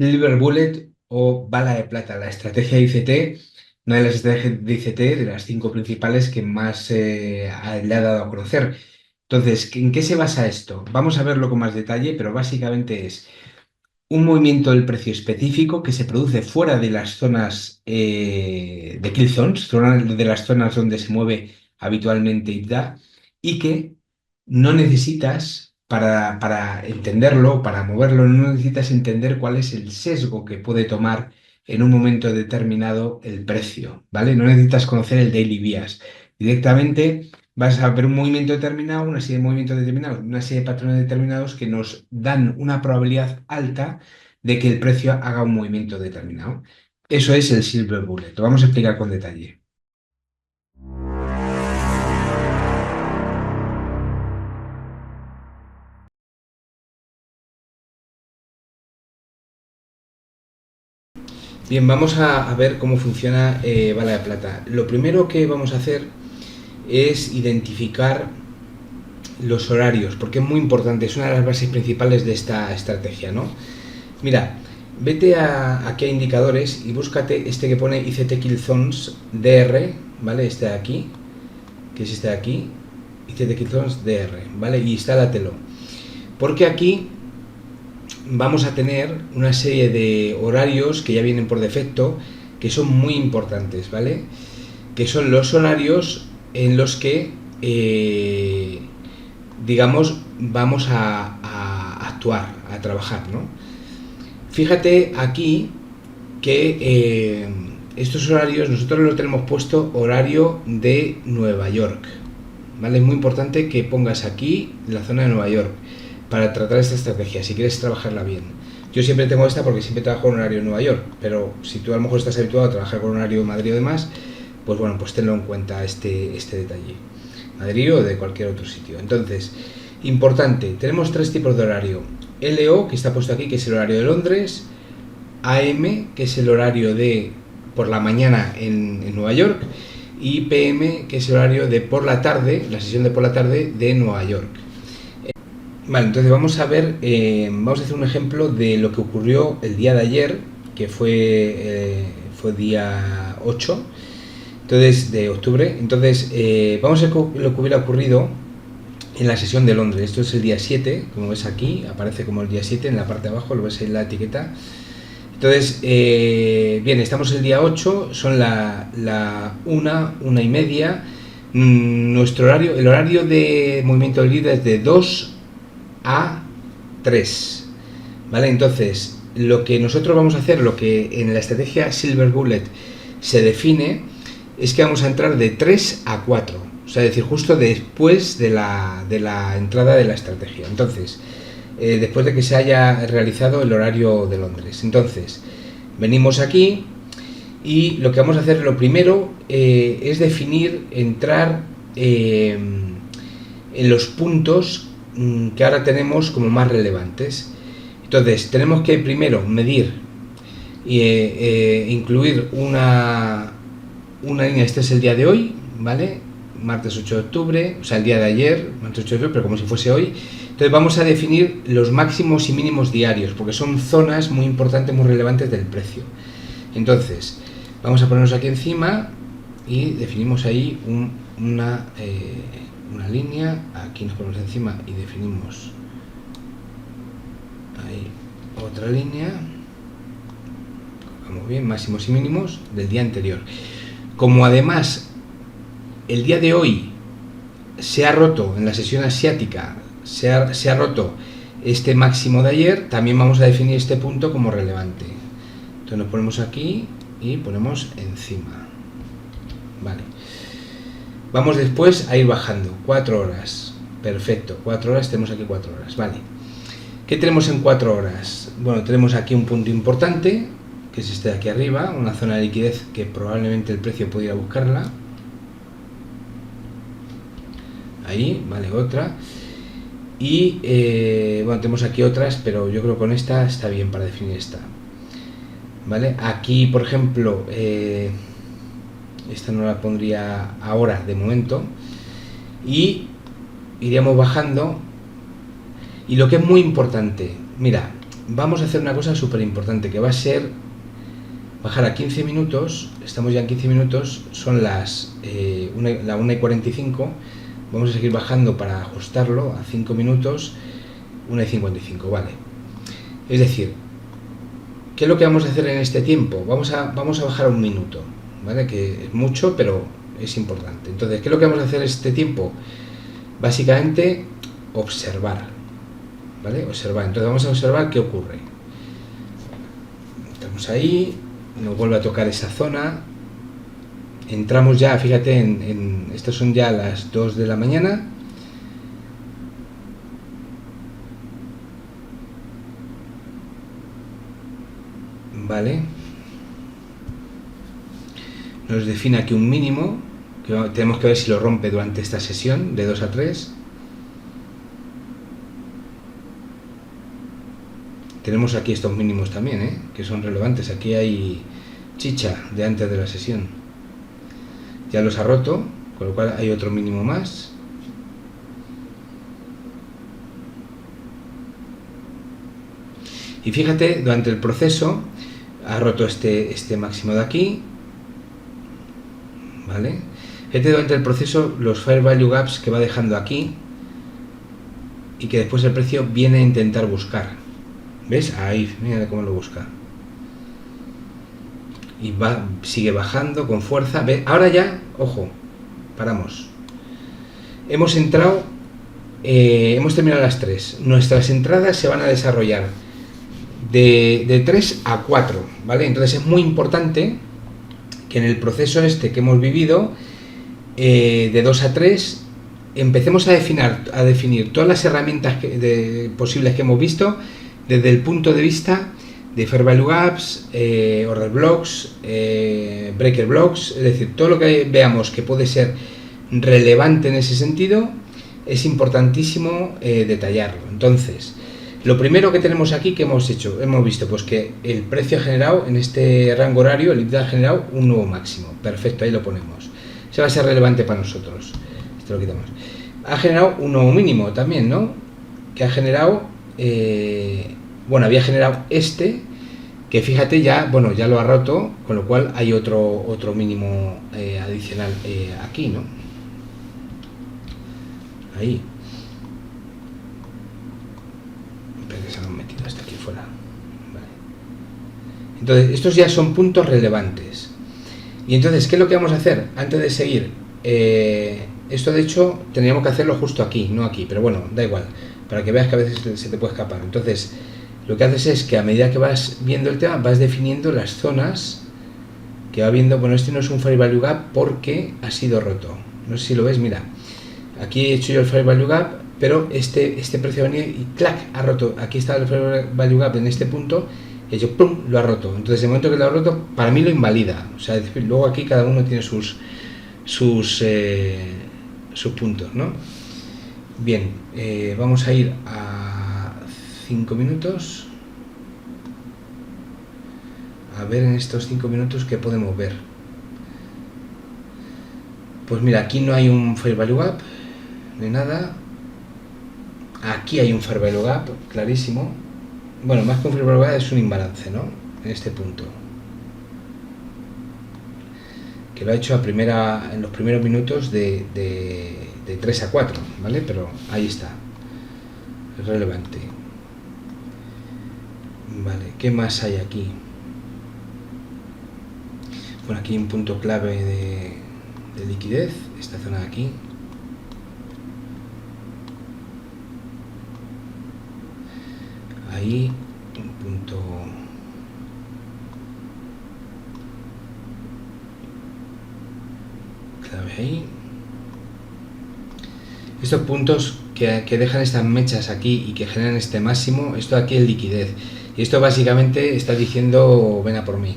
Silver Bullet o bala de plata, la estrategia de ICT, una de las estrategias de ICT, de las cinco principales que más le ha dado a conocer. Entonces, ¿en qué se basa esto? Vamos a verlo con más detalle, pero básicamente es un movimiento del precio específico que se produce fuera de las zonas de kill zones, de las zonas donde se mueve habitualmente IPDA, y que no necesitas, para entenderlo, para moverlo, no necesitas entender cuál es el sesgo que puede tomar en un momento determinado el precio, ¿vale? No necesitas conocer el daily bias. Directamente vas a ver un movimiento determinado, una serie de movimientos determinados, una serie de patrones determinados que nos dan una probabilidad alta de que el precio haga un movimiento determinado. Eso es el Silver Bullet. Lo vamos a explicar con detalle. Bien, vamos a ver cómo funciona bala de plata. Lo primero que vamos a hacer es identificar los horarios, porque es muy importante, es una de las bases principales de esta estrategia, ¿no? Mira, vete aquí a indicadores y búscate este que pone ICT Kill Zones DR, ¿vale? Este de aquí, que es este de aquí, ICT Kill Zones DR, ¿vale? Y instálatelo. Porque aquí vamos a tener una serie de horarios que ya vienen por defecto, que son muy importantes, ¿vale? Que son los horarios en los que, digamos, vamos a actuar, a trabajar, ¿no? Fíjate aquí que estos horarios nosotros lo tenemos puesto horario de Nueva York, ¿vale? Es muy importante que pongas aquí la zona de Nueva York para tratar esta estrategia, si quieres trabajarla bien. Yo siempre tengo esta porque siempre trabajo en horario de Nueva York, pero si tú a lo mejor estás habituado a trabajar con horario de Madrid o demás, pues bueno, pues tenlo en cuenta este detalle. Madrid o de cualquier otro sitio. Entonces, importante, tenemos tres tipos de horario. LO, que está puesto aquí, que es el horario de Londres. AM, que es el horario de por la mañana en Nueva York. Y PM, que es el horario de por la tarde, la sesión de por la tarde de Nueva York. Vale, entonces vamos a ver, vamos a hacer un ejemplo de lo que ocurrió el día de ayer, que fue día 8, entonces, de octubre. Entonces, vamos a ver lo que hubiera ocurrido en la sesión de Londres. Esto es el día 7, como ves aquí, aparece como el día 7 en la parte de abajo, lo ves en la etiqueta. Entonces, bien, estamos el día 8, son la 1 y media. Nuestro horario, el horario de movimiento del líder es de 2 a 3, ¿vale? Entonces, lo que nosotros vamos a hacer, lo que en la estrategia Silver Bullet se define, es que vamos a entrar de 3 a 4, o sea, es decir, justo después de la entrada de la estrategia. Entonces, después de que se haya realizado el horario de Londres. Entonces, venimos aquí y lo que vamos a hacer, lo primero, es definir, entrar en los puntos que ahora tenemos como más relevantes. Entonces, tenemos que primero medir e incluir una línea. Este es el día de hoy, ¿vale? Martes 8 de octubre, o sea, el día de ayer, martes 8 de octubre, pero como si fuese hoy. Entonces vamos a definir los máximos y mínimos diarios, porque son zonas muy importantes, muy relevantes del precio. Entonces, vamos a ponernos aquí encima y definimos ahí una línea. Aquí nos ponemos encima y definimos ahí otra línea. Vamos bien, máximos y mínimos del día anterior. Como además el día de hoy se ha roto en la sesión asiática, se ha roto este máximo de ayer, también vamos a definir este punto como relevante. Entonces nos ponemos aquí y ponemos encima. Vale. Vamos después a ir bajando. 4 horas. Perfecto. 4 horas, tenemos aquí 4 horas. Vale. ¿Qué tenemos en 4 horas? Bueno, tenemos aquí un punto importante, que es este de aquí arriba, una zona de liquidez que probablemente el precio pudiera buscarla. Ahí, vale, otra. Y bueno, tenemos aquí otras, pero yo creo que con esta está bien para definir esta. Vale, aquí por ejemplo, esta no la pondría ahora de momento. Y iríamos bajando. Y lo que es muy importante, mira, vamos a hacer una cosa súper importante, que va a ser bajar a 15 minutos. Estamos ya en 15 minutos, son las la 1:45. Vamos a seguir bajando para ajustarlo a 5 minutos, 1:55, vale. Es decir, ¿qué es lo que vamos a hacer en este tiempo? Vamos a bajar a 1 minuto, ¿vale? Que es mucho, pero es importante. Entonces, ¿qué es lo que vamos a hacer en este tiempo? Básicamente, observar, ¿vale? Observar. Entonces vamos a observar qué ocurre. Estamos ahí, nos vuelve a tocar esa zona. Entramos ya, fíjate, estos son ya las 2 de la mañana. Vale. Nos define aquí un mínimo, que tenemos que ver si lo rompe durante esta sesión, de 2 a 3. Tenemos aquí estos mínimos también, que son relevantes. Aquí hay chicha de antes de la sesión. Ya los ha roto, con lo cual hay otro mínimo más. Y fíjate, durante el proceso ha roto este máximo de aquí, ¿vale? Fíjate, durante el proceso los Fair Value Gaps que va dejando aquí y que después el precio viene a intentar buscar. ¿Ves? Ahí, mira cómo lo busca. Y sigue bajando con fuerza. ¿Ves? Ahora ya, ojo, paramos. Hemos entrado, hemos terminado las 3. Nuestras entradas se van a desarrollar de 3 a 4, ¿vale? Entonces es muy importante que en el proceso este que hemos vivido, de 2 a 3, empecemos a definir todas las herramientas posibles que hemos visto desde el punto de vista de Fair Value Gaps, Order Blocks, Breaker Blocks, es decir, todo lo que veamos que puede ser relevante en ese sentido, es importantísimo detallarlo. Entonces, lo primero que tenemos aquí, que hemos visto pues que el precio ha generado en este rango horario, el EBITDA ha generado un nuevo máximo. Perfecto, ahí lo ponemos. Ese va a ser relevante para nosotros. Esto lo quitamos. Ha generado un nuevo mínimo también, ¿no? Que ha generado, bueno, había generado que fíjate ya, bueno, ya lo ha roto, con lo cual hay otro mínimo adicional aquí, ¿no? Ahí. Que se han metido hasta aquí fuera. Vale. Entonces, estos ya son puntos relevantes. Y entonces, ¿qué es lo que vamos a hacer? Antes de seguir, esto de hecho tendríamos que hacerlo justo aquí, no aquí, pero bueno, da igual, para que veas que a veces se te puede escapar. Entonces, lo que haces es que a medida que vas viendo el tema, vas definiendo las zonas que va viendo. Bueno, este no es un Fair Value Gap porque ha sido roto. No sé si lo ves, mira. Aquí he hecho yo el Fair Value Gap, pero este precio ha venido y clac, ha roto. Aquí está el Fair Value Gap en este punto, y yo ¡pum!, lo ha roto. Entonces, el momento que lo ha roto, para mí lo invalida. O sea, luego aquí cada uno tiene sus puntos, ¿no? Bien, vamos a ir a 5 minutos. A ver en estos 5 minutos qué podemos ver. Pues mira, aquí no hay un Fair Value Gap, no hay nada. Aquí hay un Fair Value Gap, clarísimo. Bueno, más que un Fair Value Gap es un imbalance, ¿no? En este punto. Que lo ha hecho en los primeros minutos de 3 a 4, ¿vale? Pero ahí está. Es relevante. Vale, ¿qué más hay aquí? Bueno, aquí hay un punto clave de liquidez, esta zona de aquí. Ahí, un punto clave ahí. Estos puntos que dejan estas mechas aquí y que generan este máximo, esto aquí es liquidez. Y esto básicamente está diciendo, ven a por mí.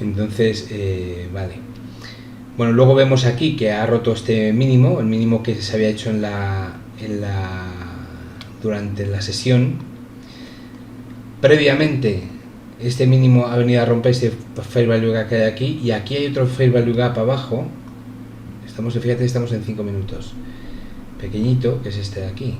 Entonces, vale. Bueno, luego vemos aquí que ha roto este mínimo, el mínimo que se había hecho durante la sesión. Previamente, este mínimo ha venido a romper este Fair Value Gap que hay aquí, y aquí hay otro Fair Value Gap abajo. Fíjate, estamos en 5 minutos. Pequeñito, que es este de aquí.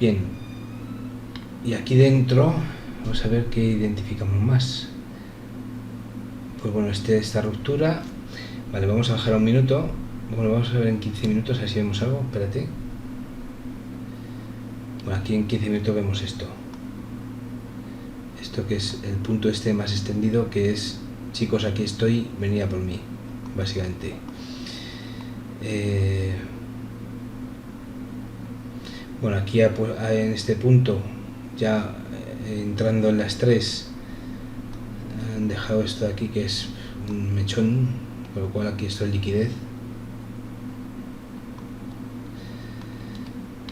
Bien, y aquí dentro vamos a ver qué identificamos más. Pues bueno, esta ruptura. Vale, vamos a bajar a 1 minuto. Bueno, vamos a ver en 15 minutos, así vemos algo. Espérate. Bueno, aquí en 15 minutos vemos esto. Esto que es el punto este más extendido, que es: chicos, aquí estoy, venid a por mí, básicamente. Bueno, aquí en este punto, ya entrando en las 3, han dejado esto de aquí, que es un mechón, con lo cual aquí está en liquidez.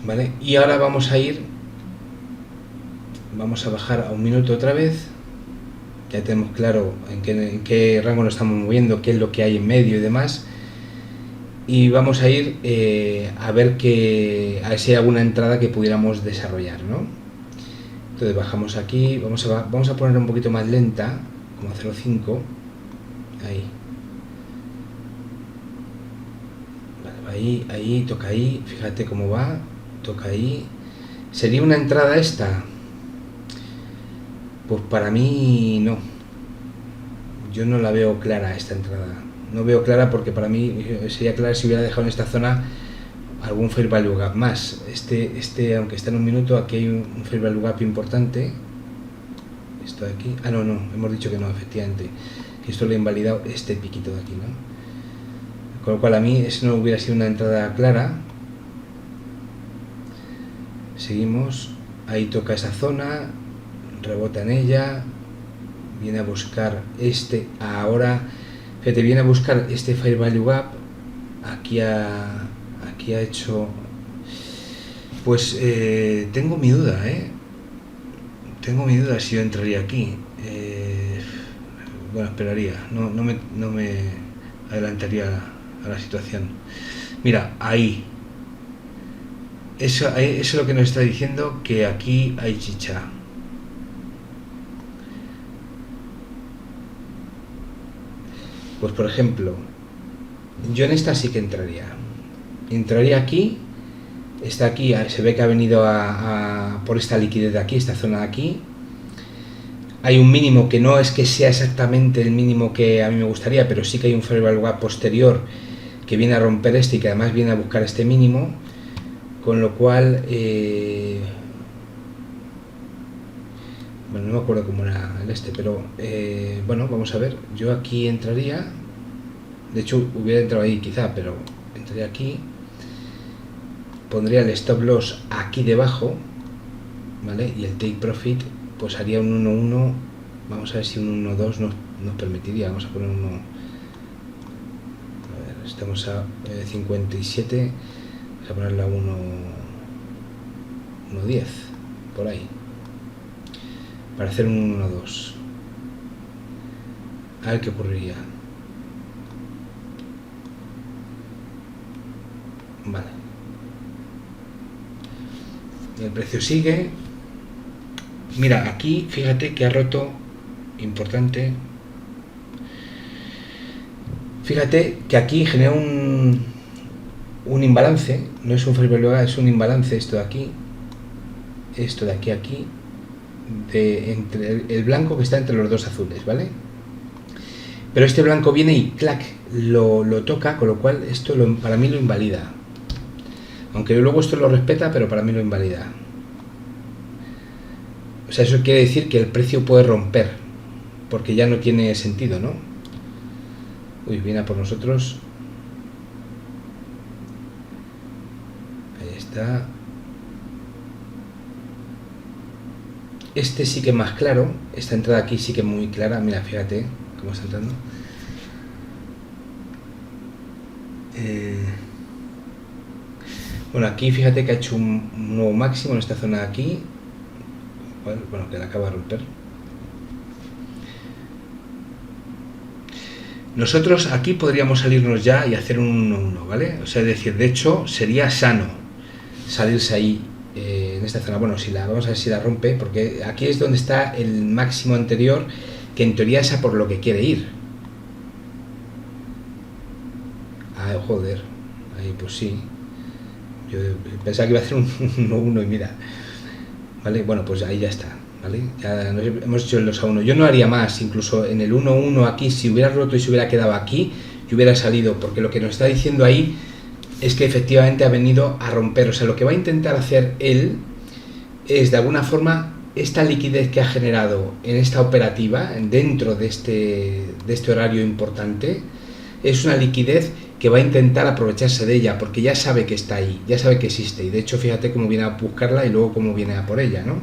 Vale, y ahora vamos a bajar a 1 minuto otra vez. Ya tenemos claro en qué rango nos estamos moviendo, qué es lo que hay en medio y demás. Y vamos a ir a ver a ver si hay alguna entrada que pudiéramos desarrollar, ¿no? Entonces bajamos aquí, vamos a ponerla un poquito más lenta, como a 0,5. Ahí. Vale, ahí, toca ahí, fíjate cómo va, toca ahí. ¿Sería una entrada esta? Pues para mí no. Yo no la veo clara esta entrada. No veo clara porque para mí sería clara si hubiera dejado en esta zona algún fair value gap más. Aunque está en 1 minuto, aquí hay un fair value gap importante. Esto de aquí. Ah, no, hemos dicho que no, efectivamente. Esto lo he invalidado, este piquito de aquí, ¿no? Con lo cual a mí eso no hubiera sido una entrada clara. Seguimos. Ahí toca esa zona, rebota en ella, viene a buscar ahora. Fíjate, viene a buscar este fair value gap. Aquí ha hecho. Pues tengo mi duda, tengo mi duda si yo entraría aquí. Bueno, esperaría, no me adelantaría a la situación. Mira, ahí. Eso es lo que nos está diciendo, que aquí hay chicha. Pues por ejemplo, yo en esta sí que entraría. Entraría aquí. Está aquí, se ve que ha venido por esta liquidez de aquí, esta zona de aquí. Hay un mínimo que no es que sea exactamente el mínimo que a mí me gustaría, pero sí que hay un fair value gap posterior que viene a romper y que además viene a buscar este mínimo, con lo cual bueno, no me acuerdo cómo era pero bueno, vamos a ver. Yo aquí entraría, de hecho hubiera entrado ahí quizá, pero entraría aquí, pondría el stop loss aquí debajo, ¿vale? Y el take profit pues haría un 1.1. Vamos a ver si un 1.2 nos permitiría. Vamos a poner uno. A ver, estamos a 57. Vamos a ponerle a 1.10 por ahí, para hacer un 1.2. A ver qué ocurriría. Vale. El precio sigue. Mira, aquí fíjate que ha roto, importante. Fíjate que aquí genera un imbalance, no es un fair value gap, es un imbalance esto de aquí, a aquí, entre el blanco que está entre los dos azules, ¿vale? Pero este blanco viene y clac, lo toca, con lo cual esto para mí lo invalida. Aunque luego esto lo respeta, pero para mí lo invalida. O sea, eso quiere decir que el precio puede romper, porque ya no tiene sentido, ¿no? Uy, viene a por nosotros. Ahí está. Este sí que es más claro. Esta entrada aquí sí que es muy clara. Mira, fíjate cómo está entrando. Bueno, aquí fíjate que ha hecho un nuevo máximo en esta zona de aquí. Bueno, que la acaba de romper. Nosotros aquí podríamos salirnos ya y hacer un 1-1, ¿vale? O sea, es decir, de hecho, sería sano salirse ahí en esta zona. Bueno, vamos a ver si la rompe, porque aquí es donde está el máximo anterior, que en teoría es a por lo que quiere ir. Ah, joder. Ahí, pues sí. Yo pensaba que iba a hacer un 1-1 y mira. ¿vale? Bueno, pues ahí ya está, ¿vale? Ya hemos hecho el 2-1. Yo no haría más, incluso en el 1-1 aquí, si hubiera roto y se hubiera quedado aquí, yo hubiera salido, porque lo que nos está diciendo ahí es que efectivamente ha venido a romper. O sea, lo que va a intentar hacer él es, de alguna forma, esta liquidez que ha generado en esta operativa, dentro de este horario importante, es una liquidez que va a intentar aprovecharse de ella, porque ya sabe que está ahí, ya sabe que existe, y de hecho fíjate cómo viene a buscarla y luego cómo viene a por ella, ¿no?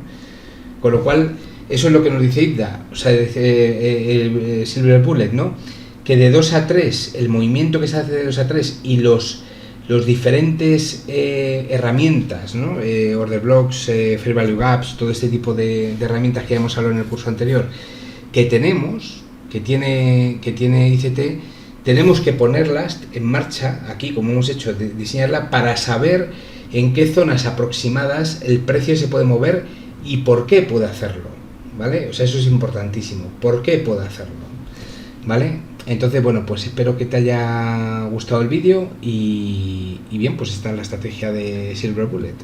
Con lo cual, eso es lo que nos dice IBDA, o sea, el Silver Bullet, ¿no? Que de 2 a 3, el movimiento que se hace de 2 a 3 y los diferentes herramientas, ¿no? Order blocks, fair value gaps, todo este tipo de herramientas que ya hemos hablado en el curso anterior, que tenemos, que tiene ICT, tenemos que ponerlas en marcha aquí, como hemos hecho, diseñarla para saber en qué zonas aproximadas el precio se puede mover y por qué puede hacerlo, ¿vale? O sea, eso es importantísimo, por qué puede hacerlo, ¿vale? Entonces, bueno, pues espero que te haya gustado el vídeo y bien, pues esta es la estrategia de Silver Bullet.